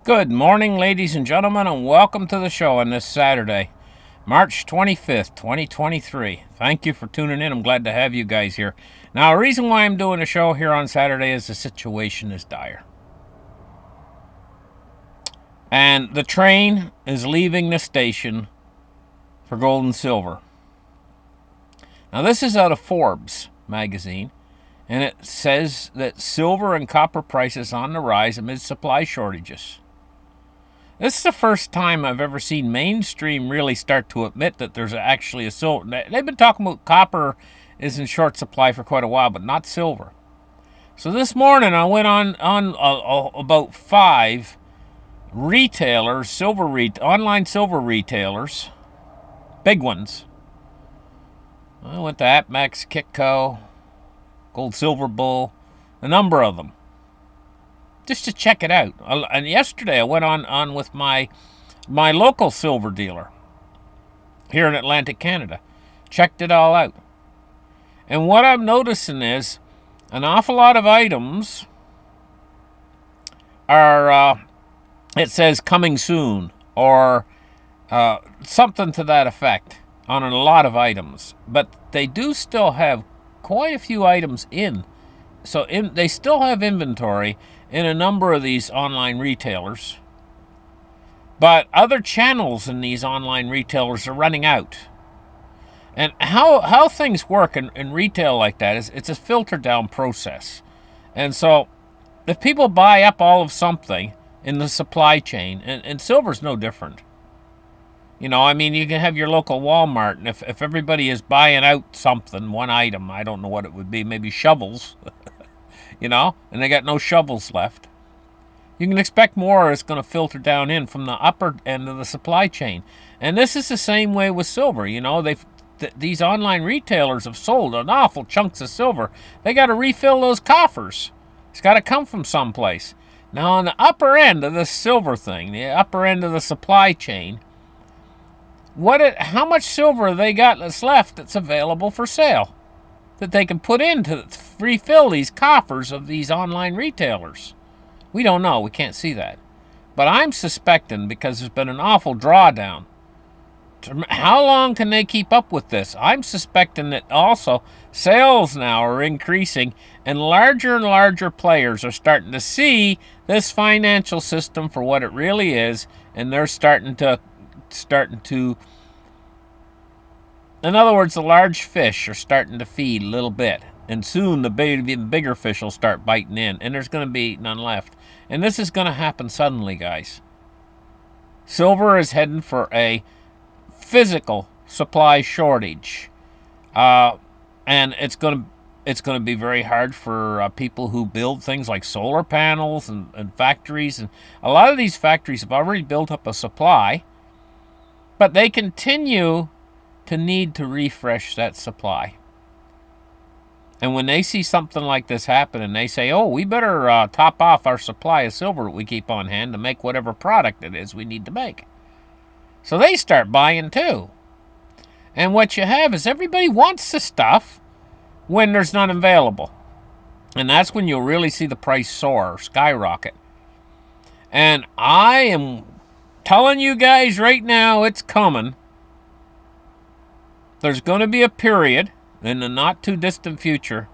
Good morning, ladies and gentlemen, and welcome to the show on this Saturday, March 25th, 2023. Thank you for tuning in. I'm glad to have you guys here. Now, the reason why I'm doing a show here on Saturday is the situation is dire. And the train is leaving the station for gold and silver. Now, this is out of Forbes magazine, and it says that silver and copper prices on the rise amid supply shortages. This is the first time I've ever seen mainstream really start to admit that there's actually a silver. They've been talking about copper is in short supply for quite a while, but not silver. So this morning I went on about 5 retailers, online silver retailers, big ones. I went to APMEX, Kitco, Gold Silver Bull, a number of them, just to check it out. And yesterday I went on with my local silver dealer here in Atlantic Canada. Checked it all out. And what I'm noticing is an awful lot of items are, it says coming soon or something to that effect on a lot of items. But they do still have quite a few items in. So they still have inventory in a number of these online retailers. But other channels in these online retailers are running out. And how things work in retail like that is it's a filter down process. And so if people buy up all of something in the supply chain, and silver's no different. You know, I mean, you can have your local Walmart, and if everybody is buying out something, one item, I don't know what it would be, maybe shovels, you know, and they got no shovels left. You can expect more is going to filter down in from the upper end of the supply chain. And this is the same way with silver. You know, these online retailers have sold an awful chunks of silver. They got to refill those coffers. It's got to come from someplace. Now, on the upper end of this silver thing, the upper end of the supply chain, how much silver they got that's left that's available for sale that they can put in to refill these coffers of these online retailers? We don't know. We can't see that. But I'm suspecting, because there's been an awful drawdown, how long can they keep up with this? I'm suspecting that also sales now are increasing, and larger players are starting to see this financial system for what it really is, and they're starting to in other words, the large fish are starting to feed a little bit, and soon the bigger fish will start biting in, and there's going to be none left. And this is going to happen suddenly, guys. Silver is heading for a physical supply shortage, and it's going to be very hard for people who build things like solar panels and factories. And a lot of these factories have already built up a supply, but they continue to need to refresh that supply. And when they see something like this happen and they say, oh, we better top off our supply of silver that we keep on hand to make whatever product it is we need to make. So they start buying too. And what you have is everybody wants the stuff when there's none available. And that's when you'll really see the price soar or skyrocket. And I am telling you guys right now, it's coming. There's going to be a period in the not too distant future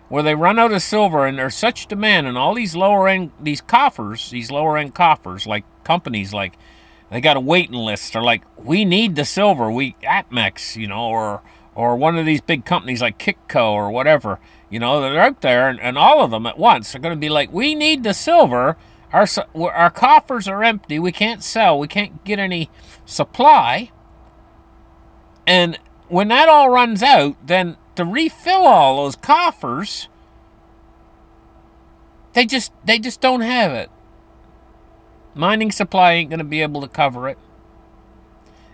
where they run out of silver, and there's such demand in all these lower end coffers, like companies like they got a waiting list. They're like, we need the silver. APMEX, you know, or one of these big companies like Kitco or whatever, you know, they're out there, and all of them at once are going to be like, we need the silver. Our coffers are empty. We can't sell. We can't get any supply. And when that all runs out, then to refill all those coffers, they just don't have it. Mining supply ain't going to be able to cover it.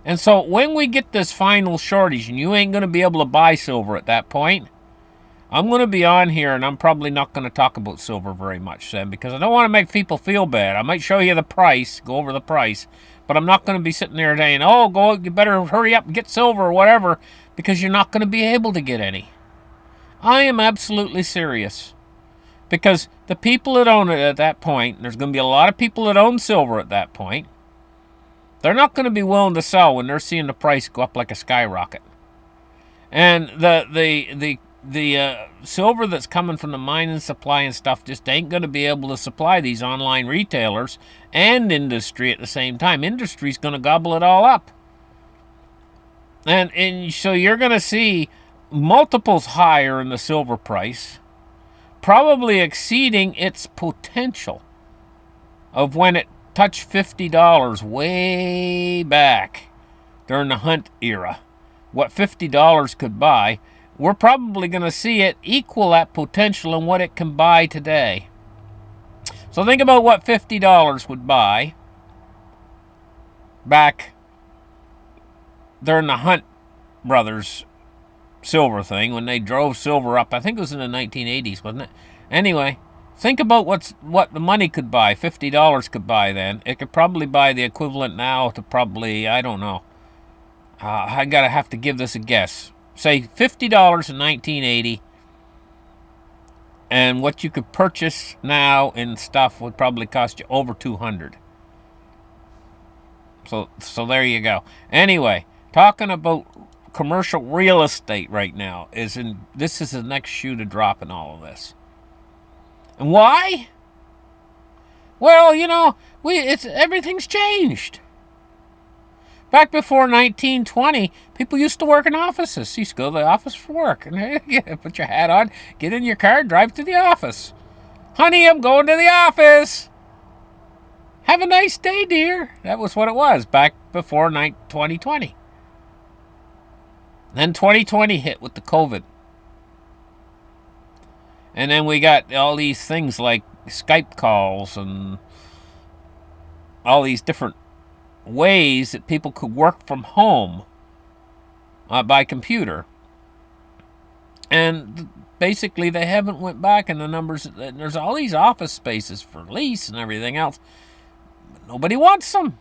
And so when we get this final shortage and you ain't going to be able to buy silver at that point, I'm going to be on here, and I'm probably not going to talk about silver very much then, because I don't want to make people feel bad. I might show you the price, go over the price, but I'm not going to be sitting there saying, oh, you better hurry up and get silver or whatever, because you're not going to be able to get any. I am absolutely serious. Because the people that own it at that point, there's going to be a lot of people that own silver at that point, they're not going to be willing to sell when they're seeing the price go up like a skyrocket. And the silver that's coming from the mine and supply and stuff just ain't going to be able to supply these online retailers and industry at the same time. Industry's going to gobble it all up. And so you're going to see multiples higher in the silver price, probably exceeding its potential of when it touched $50 way back during the Hunt era. What $50 could buy, we're probably going to see it equal that potential in what it can buy today. So think about what $50 would buy back during the Hunt brothers silver thing when they drove silver up. I think it was in the 1980s, wasn't it? Anyway, think about what the money could buy. $50 could buy then. It could probably buy the equivalent now to probably, I don't know. I gotta have to give this a guess. Say $50 in 1980, and what you could purchase now in stuff would probably cost you over $200. So there you go. Anyway, talking about commercial real estate right now this is the next shoe to drop in all of this. And why? Well, everyththing's changed. Back before 1920, people used to work in offices. You used to go to the office for work. And put your hat on, get in your car, drive to the office. Honey, I'm going to the office. Have a nice day, dear. That was what it was back before 2020. Then 2020 hit with the COVID. And then we got all these things like Skype calls and all these different ways that people could work from home by computer. And basically they haven't went back in the numbers. There's all these office spaces for lease and everything else, but nobody wants them.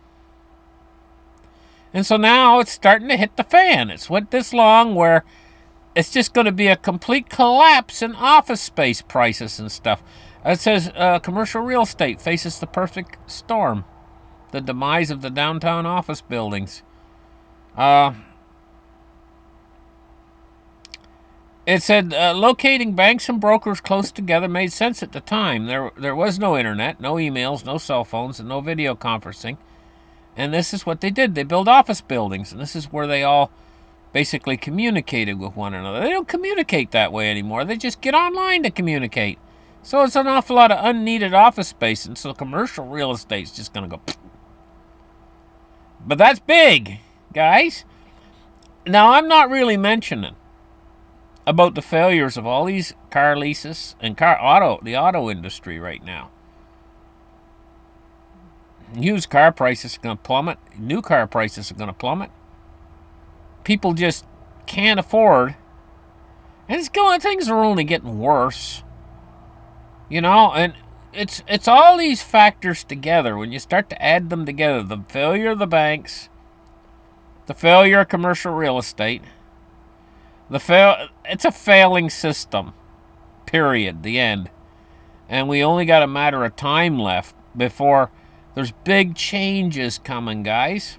And so now it's starting to hit the fan. It's went this long where it's just going to be a complete collapse in office space prices and stuff. It says commercial real estate faces the perfect storm. The demise of the downtown office buildings. It said locating banks and brokers close together made sense at the time. There was no internet, no emails, no cell phones, and no video conferencing. And this is what they did. They built office buildings, and this is where they all basically communicated with one another. They don't communicate that way anymore. They just get online to communicate. So it's an awful lot of unneeded office space, and so commercial real estate's just going to go. But that's big, guys. Now, I'm not really mentioning about the failures of all these car leases and the auto industry right now. Used car prices are going to plummet. New car prices are going to plummet. People just can't afford. And things are only getting worse. And it's all these factors together. When you start to add them together, the failure of the banks, the failure of commercial real estate, it's a failing system. Period. The end. And we only got a matter of time left before there's big changes coming, guys.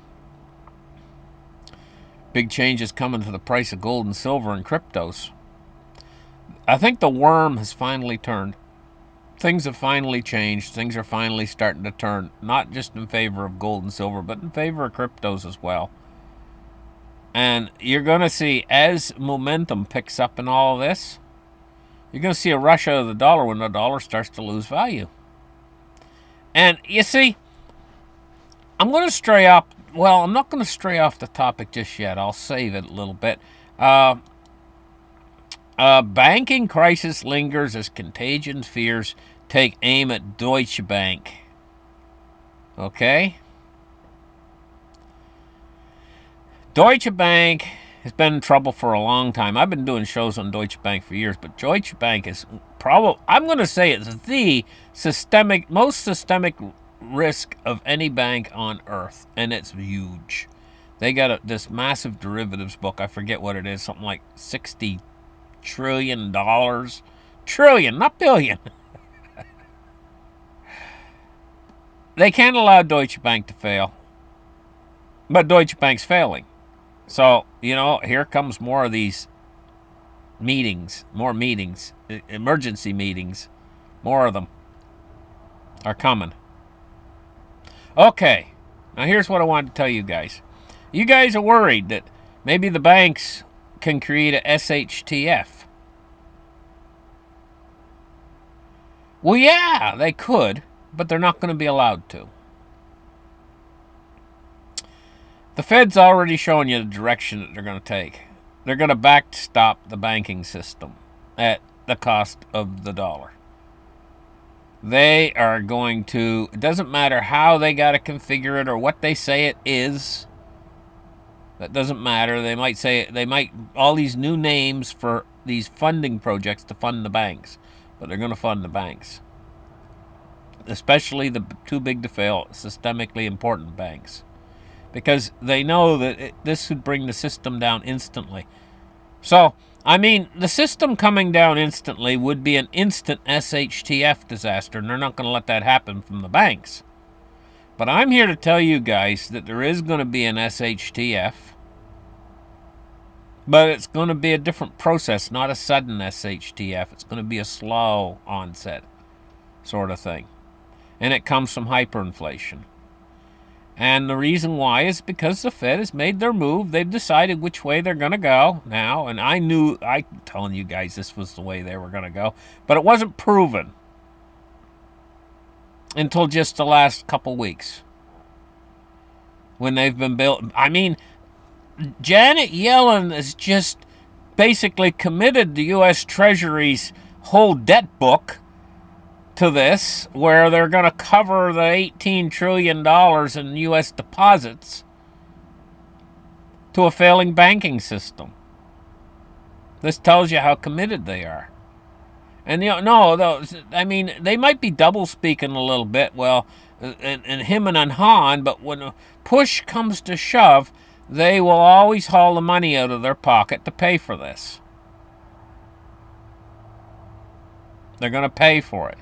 Big changes coming to the price of gold and silver and cryptos. I think the worm has finally turned. Things have finally changed. Things are finally starting to turn, not just in favor of gold and silver, but in favor of cryptos as well. And you're going to see, as momentum picks up in all of this, you're going to see a rush out of the dollar when the dollar starts to lose value. And you see, I'm going to stray off. Well, I'm not going to stray off the topic just yet. I'll save it a little bit. Banking crisis lingers as contagion fears take aim at Deutsche Bank. Okay? Deutsche Bank has been in trouble for a long time. I've been doing shows on Deutsche Bank for years, but Deutsche Bank is I'm going to say it's the most systemic risk of any bank on earth, and it's huge. They got this massive derivatives book. I forget what it is, something like $60 trillion. Trillion, not billion. They can't allow Deutsche Bank to fail, but Deutsche Bank's failing. So, here comes more of these meetings, more meetings, emergency meetings, more of them are coming. Okay, now here's what I wanted to tell you guys. You guys are worried that maybe the banks can create a SHTF. Well, yeah, they could, but they're not going to be allowed to. The Fed's already showing you the direction that they're going to take. They're going to backstop the banking system at the cost of the dollar. They are going to, it doesn't matter how they got to configure it or what they say it is. That doesn't matter. They might all these new names for these funding projects to fund the banks, but they're going to fund the banks. Especially the too big to fail, systemically important banks. Because they know that this would bring the system down instantly. So, the system coming down instantly would be an instant SHTF disaster, and they're not going to let that happen from the banks. But I'm here to tell you guys that there is going to be an SHTF, but it's going to be a different process, not a sudden SHTF. It's going to be a slow onset sort of thing. And it comes from hyperinflation. And the reason why is because the Fed has made their move. They've decided which way they're going to go now. And I'm telling you guys this was the way they were going to go. But it wasn't proven until just the last couple weeks. When they've been built. Janet Yellen has just basically committed the U.S. Treasury's whole debt book to this, where they're going to cover the $18 trillion in U.S. deposits to a failing banking system. This tells you how committed they are. And they might be double speaking a little bit, and him and Han, but when push comes to shove, they will always haul the money out of their pocket to pay for this. They're going to pay for it.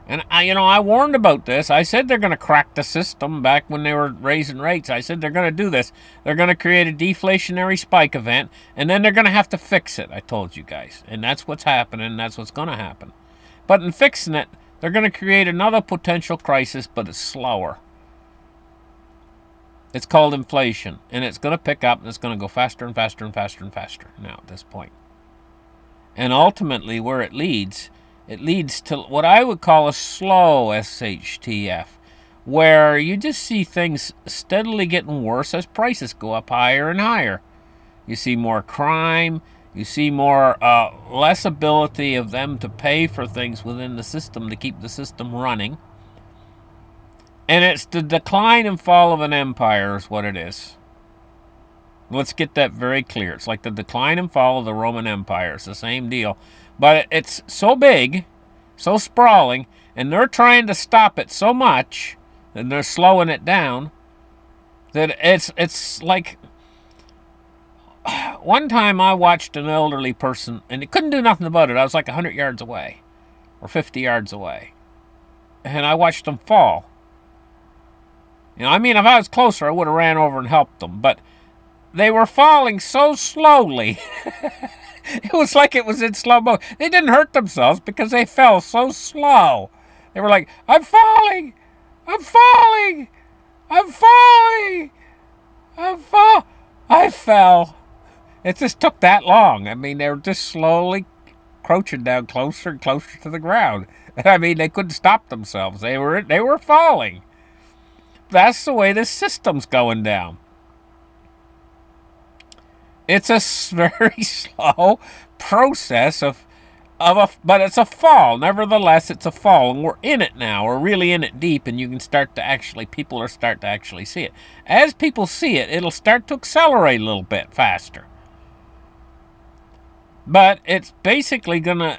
And I warned about this. I said they're going to crack the system back when they were raising rates. I said they're going to do this. They're going to create a deflationary spike event, and then they're going to have to fix it. I told you guys. And that's what's happening. That's what's going to happen. But in fixing it, they're going to create another potential crisis, but it's slower. It's called inflation, and it's going to pick up, and it's going to go faster and faster and faster and faster now at this point. And ultimately, where it leads to what I would call a slow SHTF, where you just see things steadily getting worse as prices go up higher and higher. You see more crime. You see more less ability of them to pay for things within the system to keep the system running. And it's the decline and fall of an empire is what it is. Let's get that very clear. It's like the decline and fall of the Roman Empire. It's the same deal. But it's so big, so sprawling, and they're trying to stop it so much, and they're slowing it down, that it's like... One time I watched an elderly person, and he couldn't do nothing about it. I was like 100 yards away, or 50 yards away. And I watched them fall. If I was closer, I would have ran over and helped them. But they were falling so slowly. It was like it was in slow motion. They didn't hurt themselves because they fell so slow. They were like, I'm falling! I'm falling! I'm falling! I fell. It just took that long. They were just slowly crouching down closer and closer to the ground. They couldn't stop themselves. They were falling. That's the way this system's going down. It's a very slow process but it's a fall. Nevertheless, it's a fall, and we're in it now. We're really in it deep, and you can people are start to actually see it. As people see it, it'll start to accelerate a little bit faster. But it's basically going to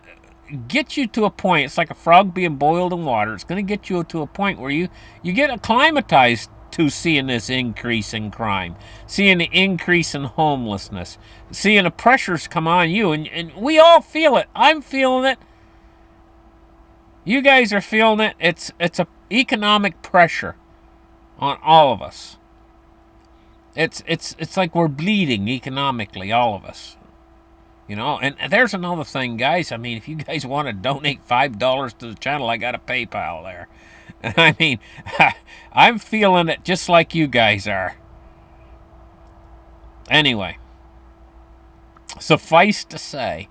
get you to a point. It's like a frog being boiled in water. It's going to get you to a point where you get acclimatized to seeing this increase in crime, seeing the increase in homelessness, seeing the pressures come on you, and we all feel it. I'm feeling it. You guys are feeling it. It's a economic pressure on all of us. It's like we're bleeding economically, all of us. And there's another thing, guys. I mean, if you guys want to donate $5 to the channel, I got a PayPal there. I mean, I'm feeling it just like you guys are. Anyway, suffice to say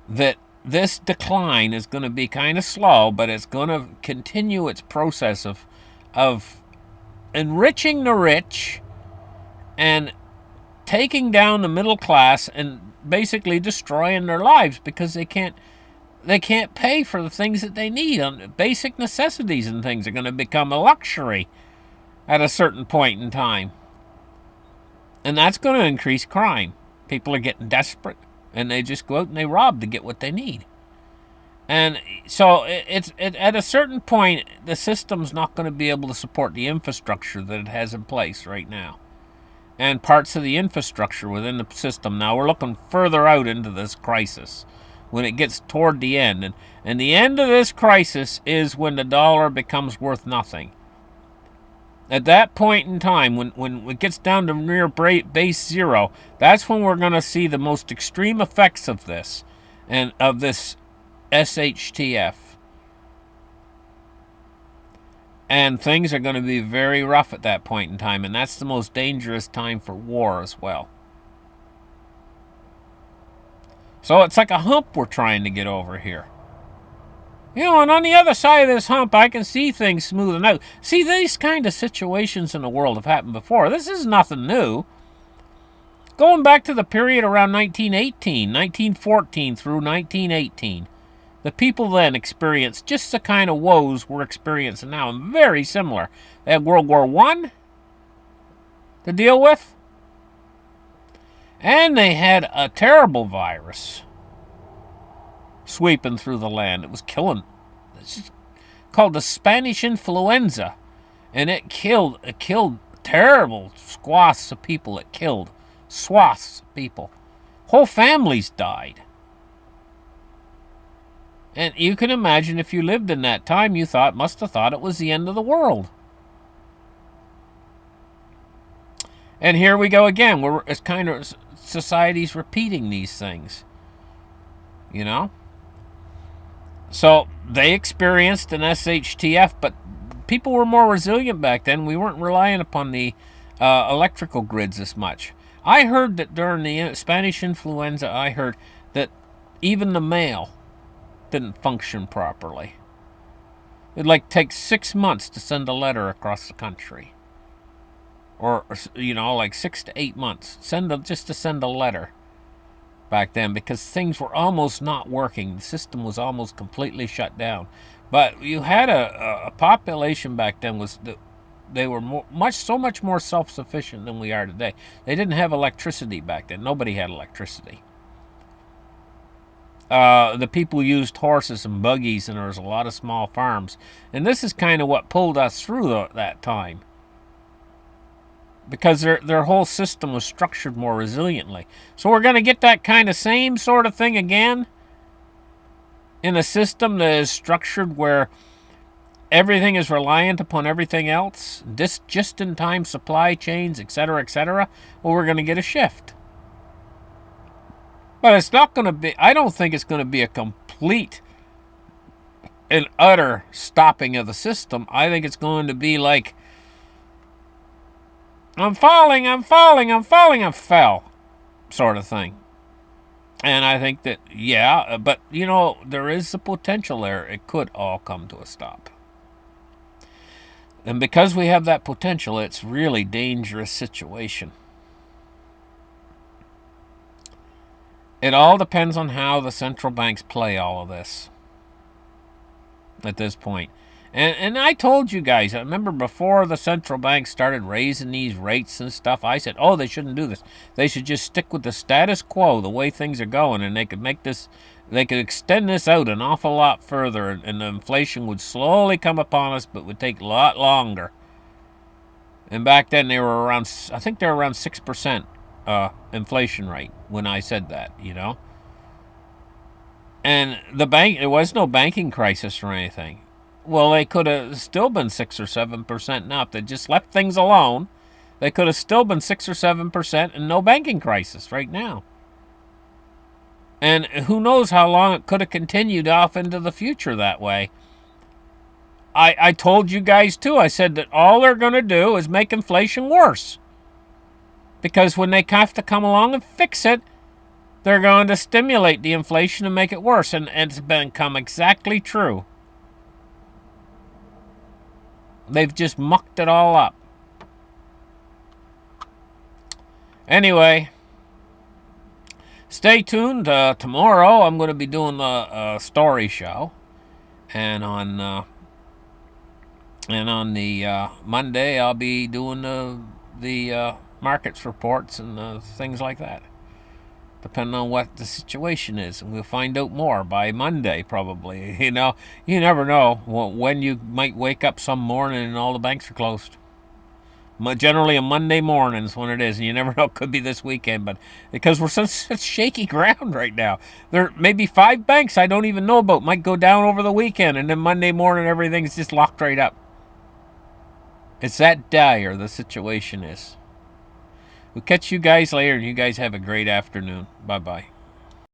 that this decline is going to be kind of slow, but it's going to continue its process of enriching the rich and taking down the middle class and basically destroying their lives because they can't pay for the things that they need. Basic necessities and things are going to become a luxury at a certain point in time. And that's going to increase crime. People are getting desperate and they just go out and they rob to get what they need. And so at a certain point, the system's not going to be able to support the infrastructure that it has in place right now. And parts of the infrastructure within the system. Now we're looking further out into this crisis when it gets toward the end. And the end of this crisis is when the dollar becomes worth nothing. At that point in time, when it gets down to near base zero, that's when we're going to see the most extreme effects of this and of this SHTF. And things are going to be very rough at that point in time, and that's the most dangerous time for war as well. So it's like a hump we're trying to get over here. And on the other side of this hump, I can see things smoothing out. See, these kind of situations in the world have happened before. This is nothing new. Going back to the period around 1918, 1914 through 1918, the people then experienced just the kind of woes we're experiencing now, and very similar. They had World War I to deal with, and they had a terrible virus sweeping through the land. It was killing. It's called the Spanish influenza, and it killed terrible swaths of people. It killed swaths of people. Whole families died. And you can imagine if you lived in that time, you must have thought it was the end of the world. And here we go again. It's kind of society's repeating these things. So they experienced an SHTF, but people were more resilient back then. We weren't relying upon the electrical grids as much. I heard that during the Spanish influenza, I heard that even the mail didn't function properly. It'd take 6 months to send a letter across the country. Or, 6 to 8 months. Just to send a letter back then, because things were almost not working. The system was almost completely shut down. But you had a population back then they were so much more self-sufficient than we are today. They didn't have electricity back then. Nobody had electricity. The people used horses and buggies, and there was a lot of small farms. And this is kind of what pulled us through that time, because their whole system was structured more resiliently. So we're going to get that kind of same sort of thing again in a system that is structured where everything is reliant upon everything else, just-in-time supply chains, etc., etc. Well, we're going to get a shift. But it's not going to be, I don't think it's going to be a complete and utter stopping of the system. I think it's going to be like, I'm falling, I fell, sort of thing. And I think that, but, there is the potential there. It could all come to a stop. And because we have that potential, it's really dangerous situation. It all depends on how the central banks play all of this at this point. And I told you guys, I remember before the central bank started raising these rates and stuff, I said, they shouldn't do this. They should just stick with the status quo, the way things are going, and they could extend this out an awful lot further, and the inflation would slowly come upon us, but would take a lot longer. And back then they were around 6% inflation rate when I said that, And there was no banking crisis or anything. Well, they could have still been 6 or 7% now if they just left things alone. They could have still been 6 or 7% and no banking crisis right now. And who knows how long it could have continued off into the future that way. I told you guys too. I said that all they're going to do is make inflation worse. Because when they have to come along and fix it, they're going to stimulate the inflation and make it worse. And it's become exactly true. They've just mucked it all up. Anyway, stay tuned. Tomorrow I'm going to be doing a story show. And on the Monday I'll be doing the markets reports and things like that, depending on what the situation is. And we'll find out more by Monday, probably. You never know when you might wake up some morning and all the banks are closed. Generally, a Monday morning is when it is, and you never know. It could be this weekend, but because we're such shaky ground right now, there may be 5 banks I don't even know about might go down over the weekend, and then Monday morning everything's just locked right up. It's that dire the situation is. We'll catch you guys later, and you guys have a great afternoon. Bye bye.